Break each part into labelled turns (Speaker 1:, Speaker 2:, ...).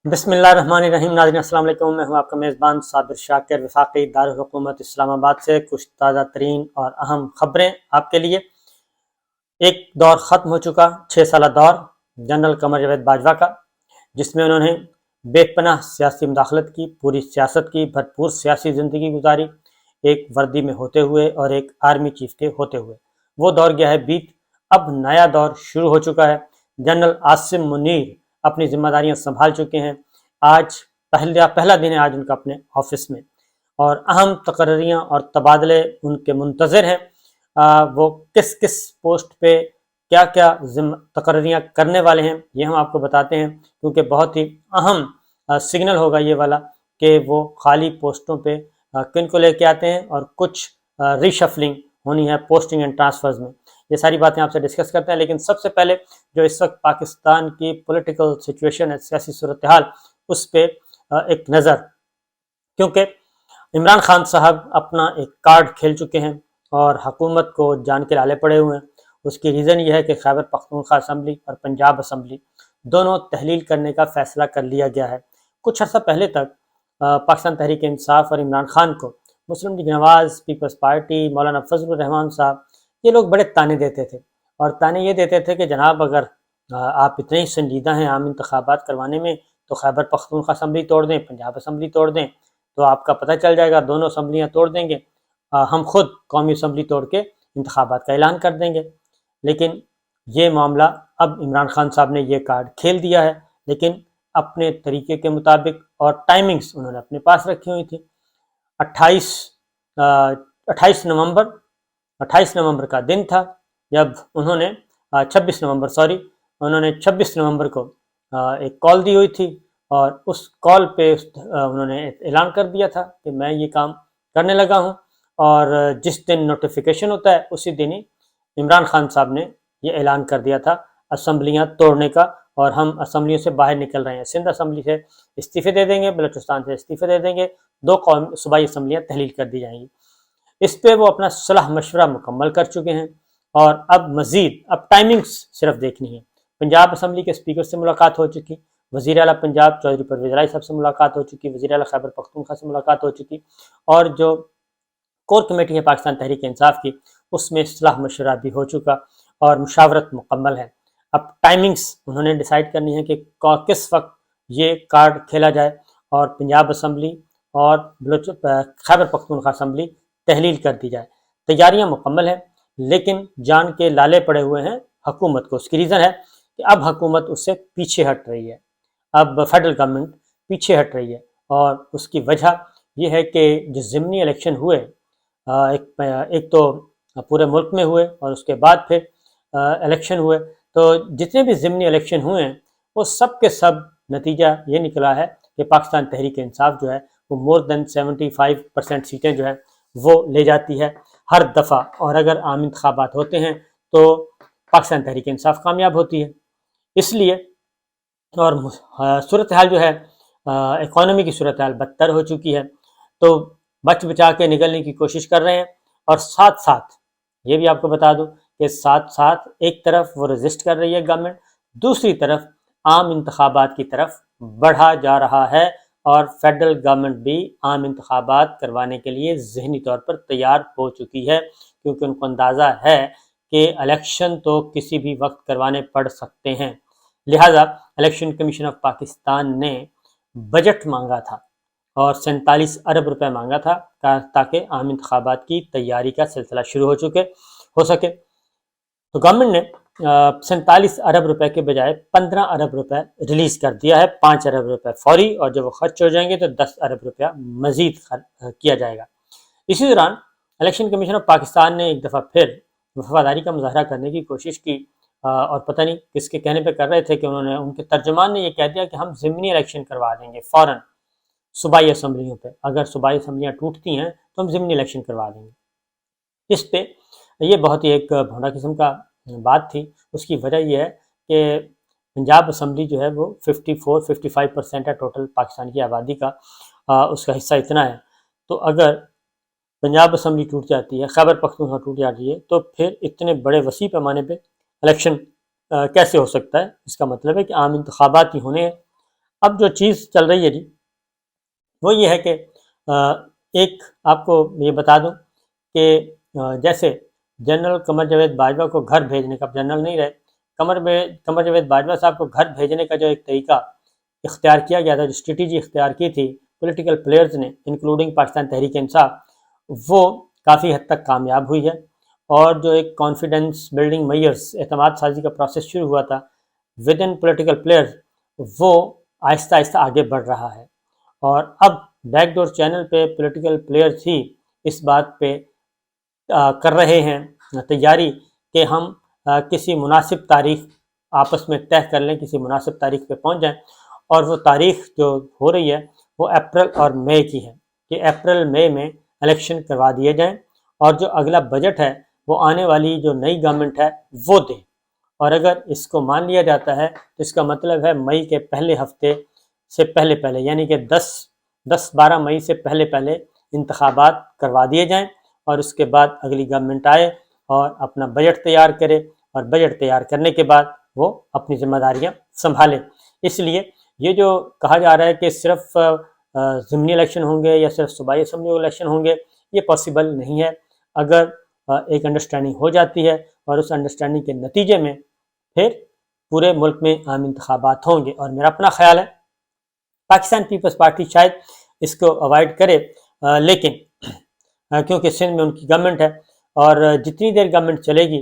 Speaker 1: بسم اللہ الرحمن الرحیم۔ ناظرین السلام علیکم، میں ہوں آپ کا میزبان صابر شاکر، وفاقی دارالحکومت اسلام آباد سے کچھ تازہ ترین اور اہم خبریں آپ کے لیے۔ ایک دور ختم ہو چکا، 6 سالہ دور جنرل قمر جاوید باجوہ کا، جس میں انہوں نے بے پناہ سیاسی مداخلت کی، پوری سیاست کی، بھرپور سیاسی زندگی گزاری، ایک وردی میں ہوتے ہوئے اور ایک آرمی چیف کے ہوتے ہوئے۔ وہ دور گیا ہے بیت، اب نیا دور شروع ہو چکا ہے۔ جنرل عاصم منیر اپنی ذمہ داریاں سنبھال چکے ہیں۔ آج پہلا دن ہے آج ان کا اپنے آفس میں، اور اہم تقرریاں اور تبادلے ان کے منتظر ہیں۔ وہ کس کس پوسٹ پہ کیا کیا تقرریاں کرنے والے ہیں یہ ہم آپ کو بتاتے ہیں، کیونکہ بہت ہی اہم سگنل ہوگا یہ والا کہ وہ خالی پوسٹوں پہ کن کو لے کے آتے ہیں، اور کچھ ری شفلنگ ہونی ہے پوسٹنگ اینڈ ٹرانسفرز میں۔ یہ ساری باتیں آپ سے ڈسکس کرتے ہیں، لیکن سب سے پہلے جو اس وقت پاکستان کی پولیٹیکل سچویشن ہے، سیاسی صورتحال، اس پہ ایک نظر، کیونکہ عمران خان صاحب اپنا ایک کارڈ کھیل چکے ہیں اور حکومت کو جان کے لالے پڑے ہوئے ہیں۔ اس کی ریزن یہ ہے کہ خیبر پختونخوا اسمبلی اور پنجاب اسمبلی دونوں تحلیل کرنے کا فیصلہ کر لیا گیا ہے۔ کچھ عرصہ پہلے تک پاکستان تحریک انصاف اور عمران خان کو مسلم لیگ نواز، پیپلز پارٹی، مولانا فضل الرحمان صاحب، یہ لوگ بڑے تانے دیتے تھے، اور تانے یہ دیتے تھے کہ جناب اگر آپ اتنے ہی سنجیدہ ہیں عام انتخابات کروانے میں تو خیبر پختونخوا اسمبلی توڑ دیں، پنجاب اسمبلی توڑ دیں، تو آپ کا پتہ چل جائے گا، دونوں اسمبلیاں توڑ دیں گے، ہم خود قومی اسمبلی توڑ کے انتخابات کا اعلان کر دیں گے۔ لیکن یہ معاملہ اب عمران خان صاحب نے یہ کارڈ کھیل دیا ہے، لیکن اپنے طریقے کے مطابق، اور ٹائمنگز انہوں نے اپنے پاس رکھی ہوئی تھی۔ 28 نومبر کا دن تھا جب انہوں نے 26 نومبر کو ایک کال دی ہوئی تھی، اور اس کال پہ انہوں نے اعلان کر دیا تھا کہ میں یہ کام کرنے لگا ہوں، اور جس دن نوٹیفیکیشن ہوتا ہے اسی دن ہی عمران خان صاحب نے یہ اعلان کر دیا تھا اسمبلیاں توڑنے کا، اور ہم اسمبلیوں سے باہر نکل رہے ہیں، سندھ اسمبلی سے استعفے دے دیں گے، بلوچستان سے استعفے دے دیں گے، 2 صوبائی اسمبلیاں تحلیل کر دی جائیں گی۔ اس پہ وہ اپنا صلاح مشورہ مکمل کر چکے ہیں، اور اب مزید ٹائمنگز صرف دیکھنی ہے۔ پنجاب اسمبلی کے اسپیکر سے ملاقات ہو چکی، وزیر اعلیٰ پنجاب چودھری پرویز رائی صاحب سے ملاقات ہو چکی، وزیر اعلیٰ خیبر پختونخوا سے ملاقات ہو چکی، اور جو کور کمیٹی ہے پاکستان تحریک انصاف کی، اس میں صلاح مشورہ بھی ہو چکا اور مشاورت مکمل ہے۔ اب ٹائمنگز انہوں نے ڈیسائیڈ کرنی ہے کہ کس وقت یہ کارڈ کھیلا جائے، اور پنجاب اسمبلی اور خیبر پختونخوا اسمبلی تحلیل کر دی جائے۔ تیاریاں مکمل ہیں، لیکن جان کے لالے پڑے ہوئے ہیں حکومت کو۔ اس کی ریزن ہے کہ اب حکومت اس سے پیچھے ہٹ رہی ہے، اب فیڈرل گورنمنٹ پیچھے ہٹ رہی ہے، اور اس کی وجہ یہ ہے کہ جو ضمنی الیکشن ہوئے، ایک تو پورے ملک میں ہوئے، اور اس کے بعد پھر الیکشن ہوئے، تو جتنے بھی ضمنی الیکشن ہوئے ہیں وہ سب کے سب نتیجہ یہ نکلا ہے کہ پاکستان تحریک انصاف جو ہے وہ مور دین 75% سیٹیں جو ہے وہ لے جاتی ہے ہر دفعہ، اور اگر عام انتخابات ہوتے ہیں تو پاکستان تحریک انصاف کامیاب ہوتی ہے۔ اس لیے، اور صورتحال جو ہے اکانومی کی صورتحال بدتر ہو چکی ہے، تو بچ بچا کے نکلنے کی کوشش کر رہے ہیں، اور ساتھ ساتھ یہ بھی آپ کو بتا دوں کہ ساتھ ساتھ ایک طرف وہ رزسٹ کر رہی ہے گورنمنٹ، دوسری طرف عام انتخابات کی طرف بڑھا جا رہا ہے، اور فیڈرل گورنمنٹ بھی عام انتخابات کروانے کے لیے ذہنی طور پر تیار ہو چکی ہے، کیونکہ ان کو اندازہ ہے کہ الیکشن تو کسی بھی وقت کروانے پڑ سکتے ہیں۔ لہٰذا الیکشن کمیشن آف پاکستان نے بجٹ مانگا تھا، اور 47 ارب روپے مانگا تھا تاکہ عام انتخابات کی تیاری کا سلسلہ شروع ہو سکے۔ تو گورنمنٹ نے 47 ارب روپے کے بجائے 15 ارب روپے ریلیز کر دیا ہے، 5 ارب روپے فوری، اور جب وہ خرچ ہو جائیں گے تو 10 ارب روپیہ مزید کیا جائے گا۔ اسی دوران الیکشن کمیشن آف پاکستان نے ایک دفعہ پھر وفاداری کا مظاہرہ کرنے کی کوشش کی، اور پتہ نہیں کس کے کہنے پہ کر رہے تھے کہ ان کے ترجمان نے یہ کہہ دیا کہ ہم ضمنی الیکشن کروا دیں گے فوراً صوبائی اسمبلیوں پہ، اگر صوبائی اسمبلیاں ٹوٹتی ہیں تو ہم ضمنی الیکشن کروا دیں گے۔ اس پہ یہ بہت ہی ایک بھونڈا قسم کا بات تھی۔ اس کی وجہ یہ ہے کہ پنجاب اسمبلی جو ہے وہ 54-55% ہے ٹوٹل پاکستان کی آبادی کا، اس کا حصہ اتنا ہے، تو اگر پنجاب اسمبلی ٹوٹ جاتی ہے، خیبر پختونخوا ٹوٹ جاتی ہے، تو پھر اتنے بڑے وسیع پیمانے پہ الیکشن کیسے ہو سکتا ہے؟ اس کا مطلب ہے کہ عام انتخابات ہی ہونے ہیں۔ اب جو چیز چل رہی ہے جی وہ یہ ہے کہ ایک آپ کو یہ بتا دوں کہ جیسے جنرل قمر جاوید باجوہ کو گھر بھیجنے کا، جنرل نہیں رہے، قمر جاوید باجوہ صاحب کو گھر بھیجنے کا جو ایک طریقہ اختیار کیا گیا تھا، جو اسٹریٹجی اختیار کی تھی پولیٹیکل پلیئرز نے انکلوڈنگ پاکستان تحریک انصاف، وہ کافی حد تک کامیاب ہوئی ہے، اور جو ایک کانفیڈنس بلڈنگ میئرز اعتماد سازی کا پروسیس شروع ہوا تھا ود ان پولیٹیکل پلیئرز، وہ آہستہ آہستہ آگے بڑھ رہا ہے، اور اب بیک ڈور چینل پہ پولیٹیکل پلیئرز ہی اس بات پہ کر رہے ہیں تیاری کہ ہم کسی مناسب تاریخ آپس میں طے کر لیں، کسی مناسب تاریخ پہ پہنچ جائیں، اور وہ تاریخ جو ہو رہی ہے وہ اپریل اور مئی کی ہے کہ اپریل مئی میں الیکشن کروا دیے جائیں، اور جو اگلا بجٹ ہے وہ آنے والی جو نئی گورنمنٹ ہے وہ دے، اور اگر اس کو مان لیا جاتا ہے تو اس کا مطلب ہے مئی کے پہلے ہفتے سے پہلے یعنی کہ 10-12 مئی سے پہلے انتخابات کروا دیے جائیں، اور اس کے بعد اگلی گورنمنٹ آئے اور اپنا بجٹ تیار کرے، اور بجٹ تیار کرنے کے بعد وہ اپنی ذمہ داریاں سنبھالے۔ اس لیے یہ جو کہا جا رہا ہے کہ صرف ضمنی الیکشن ہوں گے یا صرف صوبائی اسمبلی الیکشن ہوں گے، یہ پاسبل نہیں ہے۔ اگر ایک انڈرسٹینڈنگ ہو جاتی ہے اور اس انڈرسٹینڈنگ کے نتیجے میں پھر پورے ملک میں عام انتخابات ہوں گے، اور میرا اپنا خیال ہے پاکستان پیپلز پارٹی شاید اس کو اوائڈ کرے، لیکن کیونکہ سندھ میں ان کی گورنمنٹ ہے، اور جتنی دیر گورنمنٹ چلے گی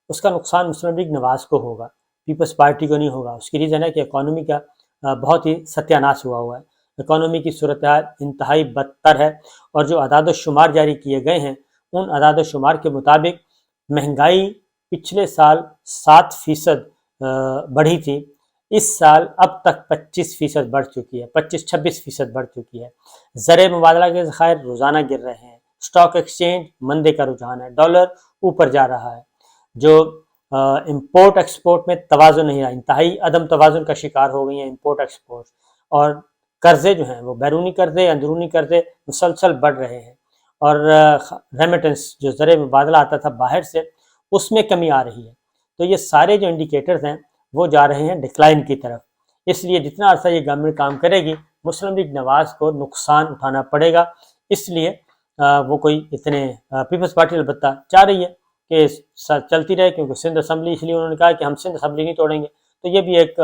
Speaker 1: اس کا نقصان مسلم لیگ نواز کو ہوگا، پیپلز پارٹی کو نہیں ہوگا۔ اس کی ریزن ہے کہ اکانومی کا بہت ہی ستیہ ناش ہوا ہے، اکانومی کی صورتحال انتہائی بدتر ہے، اور جو اعداد و شمار جاری کیے گئے ہیں ان اعداد و شمار کے مطابق مہنگائی پچھلے سال 7% بڑھی تھی، اس سال اب تک 25% بڑھ چکی ہے، 25-26% بڑھ چکی ہے۔ زر مبادلہ کے ذخائر روزانہ گر رہے ہیں، اسٹاک ایکسچینج مندے کا رجحان ہے، ڈالر اوپر جا رہا ہے، جو امپورٹ ایکسپورٹ میں توازن نہیں رہا، انتہائی عدم توازن کا شکار ہو گئی ہیں امپورٹ ایکسپورٹ، اور قرضے جو ہیں وہ بیرونی قرضے اندرونی قرضے مسلسل بڑھ رہے ہیں، اور ریمیٹنس جو زر مبادلہ آتا تھا باہر سے اس میں کمی آ رہی ہے۔ تو یہ سارے جو انڈیکیٹرز ہیں وہ جا رہے ہیں ڈکلائن کی طرف، اس لیے جتنا عرصہ یہ گورنمنٹ کام کرے گی مسلم لیگ نواز کو نقصان اٹھانا پڑے گا۔ اس لیے وہ کوئی اتنے پیپلز پارٹی البتہ چاہ رہی ہے کہ چلتی رہے، کیونکہ سندھ اسمبلی، اس لیے انہوں نے کہا کہ ہم سندھ اسمبلی نہیں توڑیں گے، تو یہ بھی ایک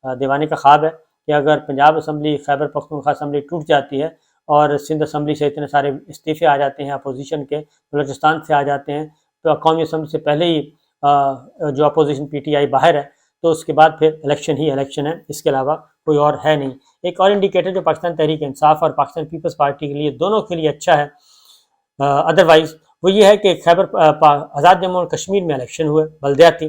Speaker 1: دیوانے کا خواب ہے کہ اگر پنجاب اسمبلی، خیبر پختونخوا اسمبلی ٹوٹ جاتی ہے اور سندھ اسمبلی سے اتنے سارے استعفے آ جاتے ہیں اپوزیشن کے، بلوچستان سے آ جاتے ہیں، تو قومی اسمبلی سے پہلے ہی جو اپوزیشن پی ٹی آئی باہر ہے، تو اس کے بعد پھر الیکشن ہی الیکشن ہے، اس کے علاوہ کوئی اور ہے نہیں۔ ایک اور انڈیکیٹر جو پاکستان تحریک انصاف اور پاکستان پیپلز پارٹی کے لیے دونوں کے لیے اچھا ہے ادروائز، وہ یہ ہے کہ خیبر آزاد جموں اور کشمیر میں الیکشن ہوئے بلدیاتی،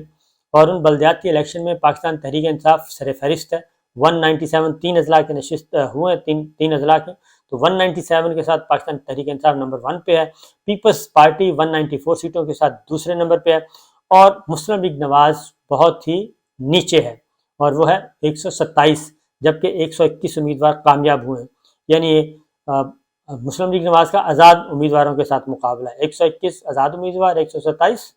Speaker 1: اور ان بلدیاتی الیکشن میں پاکستان تحریک انصاف سر فہرست ہے، 197 3 اضلاع کے نشست ہوئے ہیں، تین اضلاع کے، تو 197 کے ساتھ پاکستان تحریک انصاف نمبر 1 پہ ہے، پیپلز پارٹی 194 سیٹوں کے ساتھ دوسرے نمبر پہ ہے، اور مسلم لیگ نواز بہت ہی نیچے ہے، اور وہ ہے 127، جبکہ 121 امیدوار کامیاب ہوئے ہیں، یعنی مسلم لیگ نواز کا آزاد امیدواروں کے ساتھ مقابلہ ہے، 121 آزاد امیدوار، 127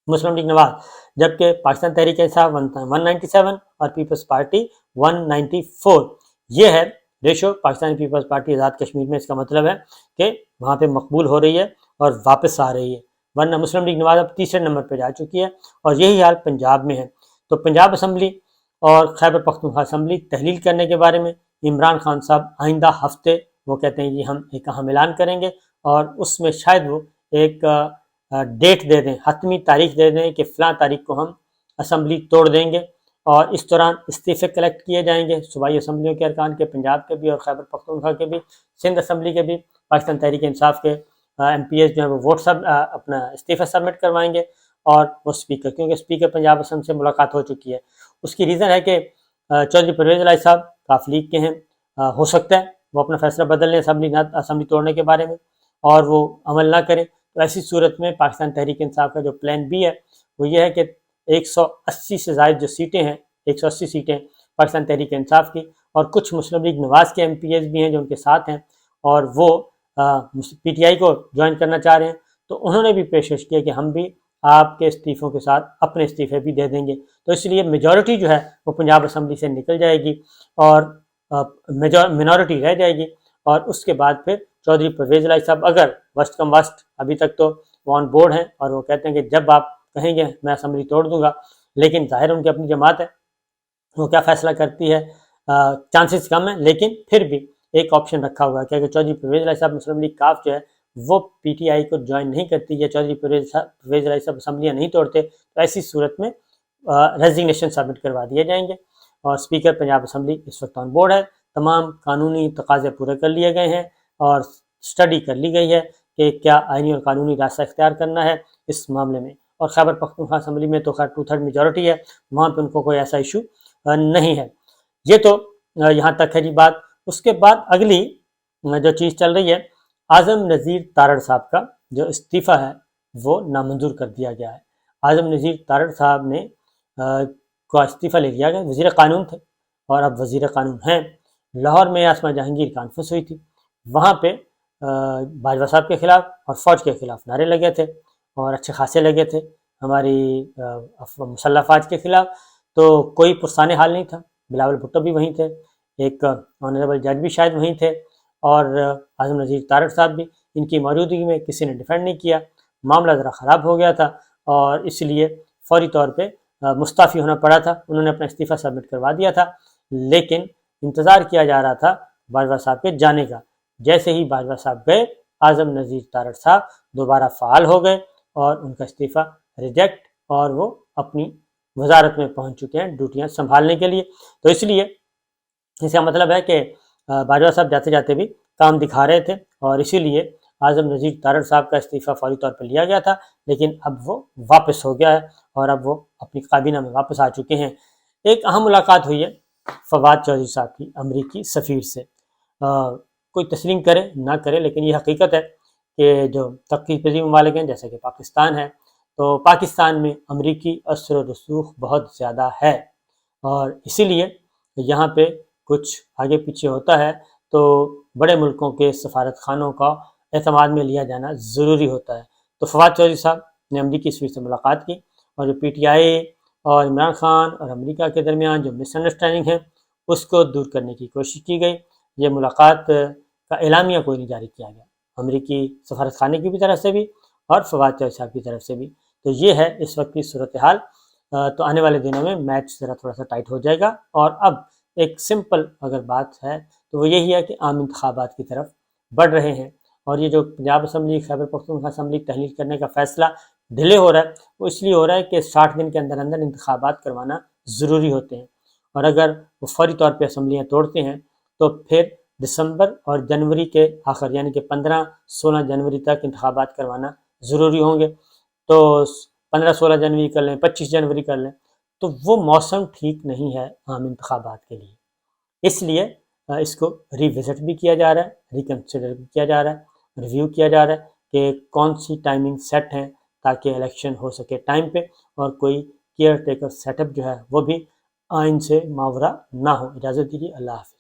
Speaker 1: مسلم لیگ نواز، جبکہ پاکستان تحریک انصاف 197 اور پیپلز پارٹی 194۔ یہ ہے ratio Pakistani Peoples party Azad Kashmir میں۔ اس کا مطلب ہے کہ وہاں پہ مقبول ہو رہی ہے اور واپس آ رہی ہے، ورنہ مسلم لیگ نواز اب تیسرے نمبر پہ جا چکی ہے، اور یہی حال پنجاب میں ہے۔ تو پنجاب اسمبلی اور خیبر پختونخوا اسمبلی تحلیل کرنے کے بارے میں عمران خان صاحب آئندہ ہفتے وہ کہتے ہیں کہ ہم ایک اہم اعلان کریں گے، اور اس میں شاید وہ ایک ڈیٹ دے دیں، حتمی تاریخ دے دیں کہ فلاں تاریخ کو ہم اسمبلی توڑ دیں گے، اور اس دوران استعفے کلیکٹ کیے جائیں گے صوبائی اسمبلیوں کے ارکان کے، پنجاب کے بھی اور خیبر پختونخوا کے بھی، سندھ اسمبلی کے بھی، پاکستان تحریک انصاف کے ایم پی ایس جو ہیں وہ ووٹ سب اپنا استعفے سبمٹ کروائیں گے، اور وہ اسپیکر، کیونکہ اسپیکر پنجاب اسمبلی سے ملاقات ہو چکی ہے، اس کی ریزن ہے کہ چودھری پرویز الہی صاحب کاف لیگ کے ہیں، ہو سکتا ہے وہ اپنا فیصلہ بدل لیں اسمبلی توڑنے کے بارے میں اور وہ عمل نہ کریں، تو ایسی صورت میں پاکستان تحریک انصاف کا جو پلان بی ہے وہ یہ ہے کہ 180 سے زائد جو سیٹیں ہیں، 180 سیٹیں پاکستان تحریک انصاف کی، اور کچھ مسلم لیگ نواز کے ایم پی ایس بھی ہیں جو ان کے ساتھ ہیں، اور وہ پی ٹی آئی کو جوائن کرنا چاہ رہے ہیں، تو انہوں نے بھی پیشکش کیا کہ ہم بھی آپ کے استعفوں کے ساتھ اپنے استعفے بھی دے دیں گے، تو اس لیے میجورٹی جو ہے وہ پنجاب اسمبلی سے نکل جائے گی، اور منورٹی رہ جائے گی، اور اس کے بعد پھر چودھری پرویز الہی صاحب اگر وسط کم وسط ابھی تک تو وہ آن بورڈ ہیں، اور وہ کہتے ہیں کہ جب آپ کہیں گے میں اسمبلی توڑ دوں گا، لیکن ظاہر ان کی اپنی جماعت ہے، وہ کیا فیصلہ کرتی ہے، چانسز کم ہیں، لیکن پھر بھی ایک آپشن رکھا ہوا ہے کہ اگر چودھری پرویز الہی صاحب مسلم لیگ کاف جو ہے وہ پی ٹی آئی کو جوائن نہیں کرتی، یا چودھری پرویز الہی صاحب اسمبلیاں نہیں توڑتے، تو ایسی صورت میں ریزگنیشن سبمٹ کروا دیے جائیں گے، اور اسپیکر پنجاب اسمبلی اس وقت آن بورڈ ہے، تمام قانونی تقاضے پورے کر لیے گئے ہیں، اور اسٹڈی کر لی گئی ہے کہ کیا آئینی اور قانونی راستہ اختیار کرنا ہے اس معاملے میں، اور خیبر پختونخوا اسمبلی میں تو خیر 2/3 میجورٹی ہے، وہاں پہ ان کو کوئی ایسا ایشو نہیں ہے۔ یہ تو یہاں تک ہے جی بات۔ اس کے بعد اگلی جو چیز چل رہی ہے، اعظم نذیر تارڑ صاحب کا جو استعفیٰ ہے وہ نامنظور کر دیا گیا ہے۔ اعظم نذیر تارڑ صاحب نے کو استعفیٰ لے لیا گیا، وزیر قانون تھے اور اب وزیر قانون ہیں۔ لاہور میں آسما جہانگیر کانفرنس ہوئی تھی، وہاں پہ باجوہ صاحب کے خلاف اور فوج کے خلاف نعرے لگے تھے، اور اچھے خاصے لگے تھے ہماری مسلح افواج کے خلاف، تو کوئی پرسان حال نہیں تھا۔ بلاول بھٹو بھی وہیں تھے، ایک آنریبل جج بھی شاید وہیں تھے، اور اعظم نذیر تارڑ صاحب بھی، ان کی موجودگی میں کسی نے ڈیفینڈ نہیں کیا، معاملہ ذرا خراب ہو گیا تھا، اور اس لیے فوری طور پہ مستعفی ہونا پڑا تھا۔ انہوں نے اپنا استعفیٰ سبمٹ کروا دیا تھا، لیکن انتظار کیا جا رہا تھا باجوہ صاحب کے جانے کا۔ جیسے ہی باجوہ صاحب گئے، اعظم نذیر تارڑ صاحب دوبارہ فعال ہو گئے، اور ان کا استعفیٰ ریجیکٹ، اور وہ اپنی وزارت میں پہنچ چکے ہیں ڈیوٹیاں سنبھالنے کے لیے۔ تو اس لیے اس کا مطلب ہے کہ باجوہ صاحب جاتے جاتے بھی کام دکھا رہے تھے، اور اسی لیے اعظم نذیر تارڑ صاحب کا استعفیٰ فوری طور پر لیا گیا تھا، لیکن اب وہ واپس ہو گیا ہے، اور اب وہ اپنی کابینہ میں واپس آ چکے ہیں۔ ایک اہم ملاقات ہوئی ہے فواد چودھری صاحب کی امریکی سفیر سے۔ کوئی تسلیم کرے نہ کرے، لیکن یہ حقیقت ہے کہ جو ترقی پذیر ممالک ہیں جیسے کہ پاکستان ہے، تو پاکستان میں امریکی اثر و رسوخ بہت زیادہ ہے، اور اسی لیے یہاں پہ کچھ آگے پیچھے ہوتا ہے تو بڑے ملکوں کے سفارت خانوں کا اعتماد میں لیا جانا ضروری ہوتا ہے۔ تو فواد چودھری صاحب نے امریکی سفیر سے ملاقات کی، اور جو پی ٹی آئی اور عمران خان اور امریکہ کے درمیان جو مس انڈرسٹینڈنگ ہے اس کو دور کرنے کی کوشش کی گئی۔ یہ ملاقات کا اعلامیہ کوئی نہیں جاری کیا گیا، امریکی سفارت خانے کی بھی طرف سے بھی اور فواد چودھری صاحب کی طرف سے بھی۔ تو یہ ہے اس وقت کی صورتحال۔ تو آنے والے دنوں میں میچ ذرا تھوڑا سا ٹائٹ ہو جائے گا، اور اب ایک سمپل اگر بات ہے تو وہ یہی ہے کہ عام انتخابات کی طرف بڑھ رہے ہیں، اور یہ جو پنجاب اسمبلی خیبر پختونخوا اسمبلی تحلیل کرنے کا فیصلہ ڈیلے ہو رہا ہے، وہ اس لیے ہو رہا ہے کہ 60 دن کے اندر اندر انتخابات کروانا ضروری ہوتے ہیں، اور اگر وہ فوری طور پہ اسمبلیاں توڑتے ہیں تو پھر دسمبر اور جنوری کے آخر یعنی کہ 15-16 جنوری تک انتخابات کروانا ضروری ہوں گے۔ تو 15-16 جنوری کر لیں، 25 جنوری کر لیں، تو وہ موسم ٹھیک نہیں ہے عام انتخابات کے لیے۔ اس لیے اس کو ری وزٹ بھی کیا جا رہا ہے، ریکنسیڈر بھی کیا جا رہا ہے، ریویو کیا جا رہا ہے کہ کون سی ٹائمنگ سیٹ ہیں تاکہ الیکشن ہو سکے ٹائم پہ، اور کوئی کیئر ٹیکر سیٹ اپ جو ہے وہ بھی آئین سے ماورا نہ ہو۔ اجازت دیجیے، اللہ حافظ۔